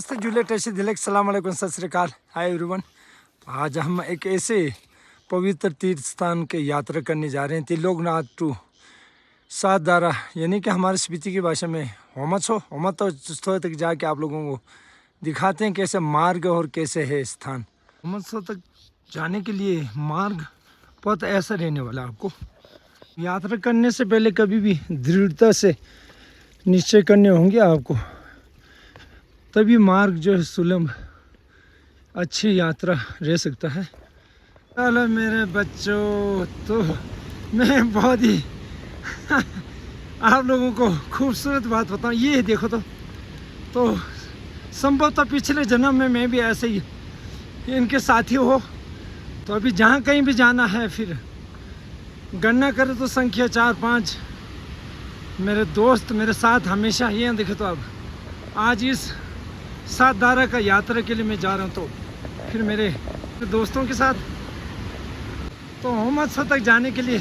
नमस्ते जूलियट ऐसे दिलक सलाम अलैकुम सत श्री अकाल हाय एवरीवन। आज हम एक ऐसे पवित्र तीर्थ स्थान के यात्रा करने जा रहे हैं त्रिलोकनाथ टू सातदारा, यानी कि हमारे स्पीति की भाषा में होमत्सो तक जाके आप लोगों को दिखाते हैं कैसे मार्ग और कैसे है स्थान। होमत्सो तक जाने के लिए मार्ग बहुत ऐसा रहने वाला आपको। यात्रा करने से पहले कभी भी दृढ़ता से निश्चय करने होंगे आपको, तभी मार्ग जो है सुलभ अच्छी यात्रा रह सकता है। चलो मेरे बच्चों, तो मैं बहुत ही आप लोगों को खूबसूरत बात बताऊं। ये देखो तो संभवतः पिछले जन्म में मैं भी ऐसे ही इनके साथी हो। तो अभी जहाँ कहीं भी जाना है, फिर गणना करें तो संख्या 4-5 मेरे दोस्त मेरे साथ हमेशा। ये देखो, तो अब आज इस सातदारा का यात्रा के लिए मैं जा रहा हूँ, तो फिर मेरे दोस्तों के साथ तो होमत्सो तक जाने के लिए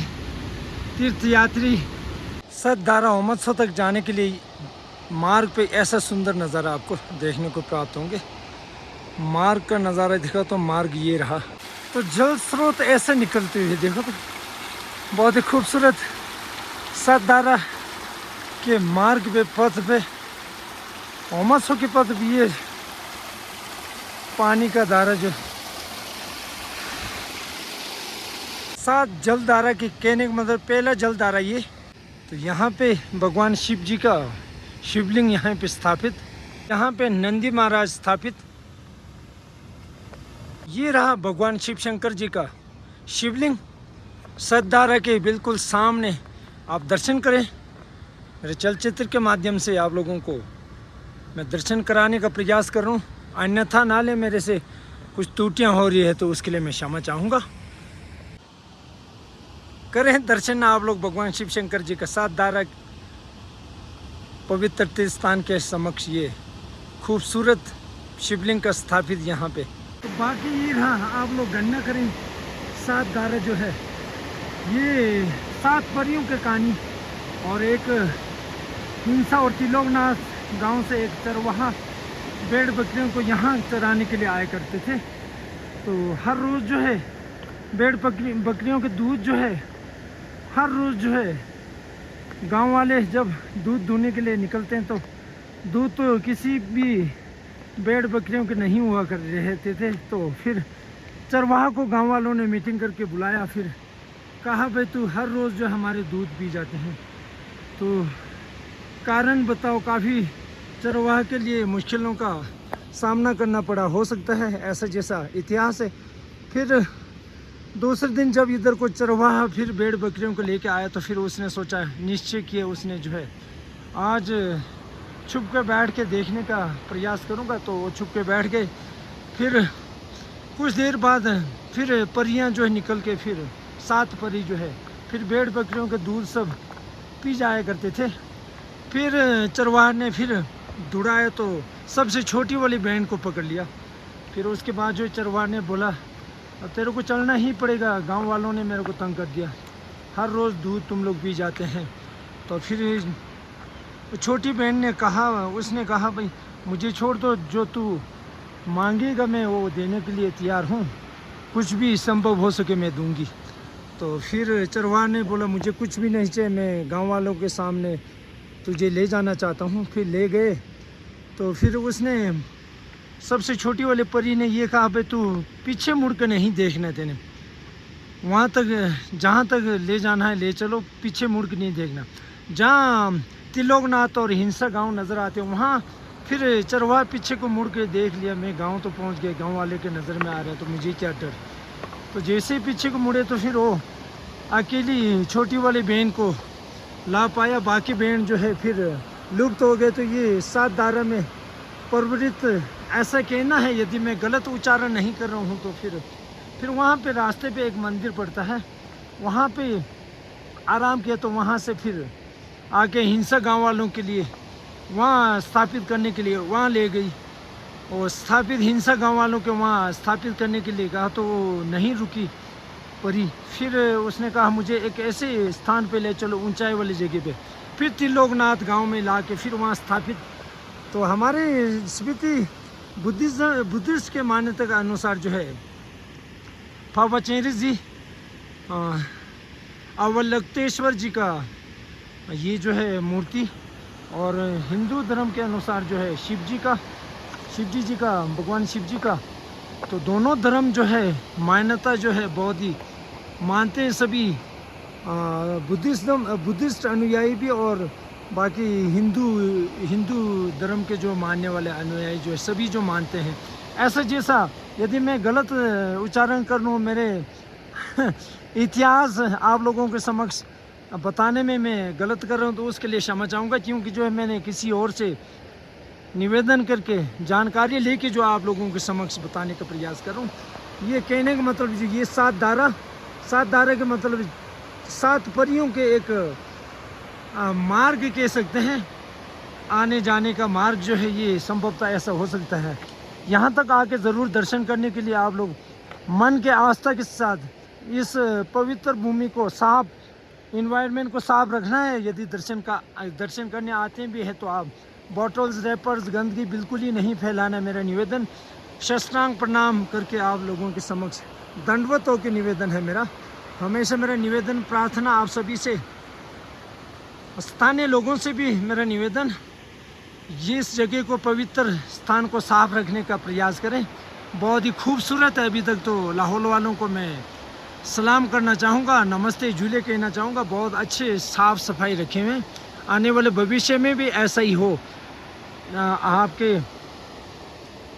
तीर्थयात्री सातदारा होमत्सो तक जाने के लिए मार्ग पे ऐसा सुंदर नज़ारा आपको देखने को प्राप्त होंगे। मार्ग का नज़ारा देखा तो मार्ग ये रहा, तो जल स्रोत ऐसे निकलते हुए देखो तो बहुत ही खूबसूरत सातदारा के मार्ग पे पथ पे होमत्सो के पथ भी ये पानी का धारा जो सात जलधारा की कहने का मतलब पहला जलधारा ये। तो यहाँ पे भगवान शिव जी का शिवलिंग यहाँ पे स्थापित, यहाँ पे नंदी महाराज स्थापित। ये रहा भगवान शिव शंकर जी का शिवलिंग सातदारा के बिल्कुल सामने। आप दर्शन करें, मेरे चलचित्र के माध्यम से आप लोगों को मैं दर्शन कराने का प्रयास कर रहा हूँ। अन्यथा ना ले मेरे से कुछ त्रुटियाँ हो रही है तो उसके लिए मैं क्षमा चाहूँगा। करें दर्शन आप लोग भगवान शिव शंकर जी का सातदारा पवित्र तीर्थ स्थान के समक्ष ये खूबसूरत शिवलिंग का स्थापित यहाँ पे। तो बाकी ये रहा, आप लोग गणना करें सातदारा जो है ये 7 परियों के कहानी और एक हिंसा और त्रिलोकनाथ गांव से एक चरवाहा भेड़ बकरियों को यहाँ चराने के लिए आया करते थे। तो हर रोज़ जो है भेड़ बकरियों के दूध जो है हर रोज़ जो है गांव वाले जब दूध दूहने के लिए निकलते हैं, तो दूध तो किसी भी भेड़ बकरियों के नहीं हुआ कर रहते थे। तो फिर चरवाहा को गांव वालों ने मीटिंग करके बुलाया, फिर कहा भाई तू हर रोज़ जो हमारे दूध पी जाते हैं, तो कारण बताओ। काफ़ी चरवाहा के लिए मुश्किलों का सामना करना पड़ा, हो सकता है ऐसा जैसा इतिहास है। फिर दूसरे दिन जब इधर को चरवाहा फिर भेड़ बकरियों को लेके आया, तो फिर उसने सोचा, निश्चय किया उसने जो है आज छुप के बैठ के देखने का प्रयास करूँगा। तो वो छुप के बैठ गए। फिर कुछ देर बाद फिर परियां जो है निकल के, फिर 7 परी जो है फिर भेड़ बकरियों के दूध सब पी जाया करते थे। फिर चरवाहा ने फिर दौड़ाया तो सबसे छोटी वाली बहन को पकड़ लिया। फिर उसके बाद जो चरवाहा ने बोला अब तेरे को चलना ही पड़ेगा, गांव वालों ने मेरे को तंग कर दिया, हर रोज़ दूध तुम लोग पी जाते हैं। तो फिर छोटी बहन ने कहा, उसने कहा भाई मुझे छोड़ दो, जो तू मांगेगा मैं वो देने के लिए तैयार हूँ, कुछ भी संभव हो सके मैं दूंगी। तो फिर चरवाहा ने बोला मुझे कुछ भी नहीं चाहिए, मैं गांव वालों के सामने तुझे ले जाना चाहता हूँ। फिर ले गए। तो फिर उसने सबसे छोटी वाले परी ने ये कहा भाई तू पीछे मुड़ कर नहीं देखना, तेने वहाँ तक जहाँ तक ले जाना है ले चलो, पीछे मुड़ कर नहीं देखना। जहाँ त्रिलोकनाथ और हिंसा गांव नज़र आते हैं वहाँ फिर चरवाहा पीछे को मुड़ के देख लिया, मैं गांव तो पहुँच गया, गांव वाले के नज़र में आ रहा है तो मुझे क्या डर। तो जैसे ही पीछे को मुड़े तो फिर वो अकेली छोटी वाली बहन को ला पाया, बाकी बहन जो है फिर लुप्त हो गए। तो ये सातदारा में प्रवृत्त ऐसा कहना है, यदि मैं गलत उच्चारण नहीं कर रहा हूँ तो फिर वहाँ पे रास्ते पे एक मंदिर पड़ता है, वहाँ पे आराम किया। तो वहाँ से फिर आके हिंसा गांव वालों के लिए वहाँ स्थापित करने के लिए वहाँ ले गई, और स्थापित हिंसा गांव वालों के वहाँ स्थापित करने के लिए कहा तो वो नहीं रुकी परी। फिर उसने कहा मुझे एक ऐसे स्थान पे ले चलो ऊंचाई वाली जगह पे। फिर त्रिलोकनाथ गांव में ला के फिर वहाँ स्थापित। तो हमारे स्मृति बुद्धिस्ट के मान्यता के अनुसार जो है बाबा चेंरी जी अवलोकितेश्वर जी का ये जो है मूर्ति, और हिंदू धर्म के अनुसार जो है शिव जी का भगवान शिव जी का, तो दोनों धर्म जो है मान्यता जो है बहुत ही मानते हैं सभी, बुद्धिस्ट अनुयायी भी और बाकी हिंदू धर्म के जो मानने वाले अनुयायी जो है सभी जो मानते हैं। ऐसा जैसा यदि मैं गलत उच्चारण कर लूँ, मेरे इतिहास आप लोगों के समक्ष बताने में मैं गलत कर रहा हूँ तो उसके लिए क्षमा चाहूँगा, क्योंकि जो है मैंने किसी और से निवेदन करके जानकारी लेके जो आप लोगों के समक्ष बताने का प्रयास कर रहा हूँ। ये कहने का मतलब ये 7 धारा के मतलब 7 परियों के एक मार्ग कह सकते हैं, आने जाने का मार्ग जो है ये संभवतः ऐसा हो सकता है। यहाँ तक आके ज़रूर दर्शन करने के लिए आप लोग मन के आस्था के साथ इस पवित्र भूमि को साफ, इन्वायरमेंट को साफ रखना है। यदि दर्शन करने आते भी हैं तो आप बॉटल्स, रैपर्स, गंदगी बिल्कुल ही नहीं फैलाना, मेरा निवेदन। शस्त्रांग प्रणाम करके आप लोगों के समक्ष दंडवत होकर निवेदन है मेरा, हमेशा मेरा निवेदन प्रार्थना आप सभी से, स्थानीय लोगों से भी मेरा निवेदन, ये इस जगह को पवित्र स्थान को साफ रखने का प्रयास करें। बहुत ही खूबसूरत है। अभी तक तो लाहौल वालों को मैं सलाम करना चाहूँगा, नमस्ते झूले कहना चाहूँगा। बहुत अच्छे साफ सफाई रखे हुए हैं। आने वाले भविष्य में भी ऐसा ही हो। आपके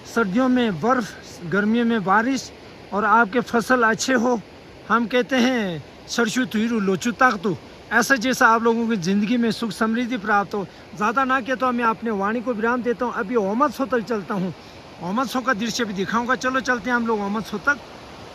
सर्दियों में बर्फ़, गर्मियों में बारिश, और आपके फसल अच्छे हो। हम कहते हैं सरसू तुरू लोचू ताकतू, ऐसा जैसा आप लोगों की ज़िंदगी में सुख समृद्धि प्राप्त हो। ज़्यादा ना कहता हूँ, मैं अपने वाणी को विराम देता हूँ। अभी ओमद सो तक चलता हूँ, ओमद सो का दृश्य भी दिखाऊंगा। चलो चलते हैं हम लोग ओमद सो तक।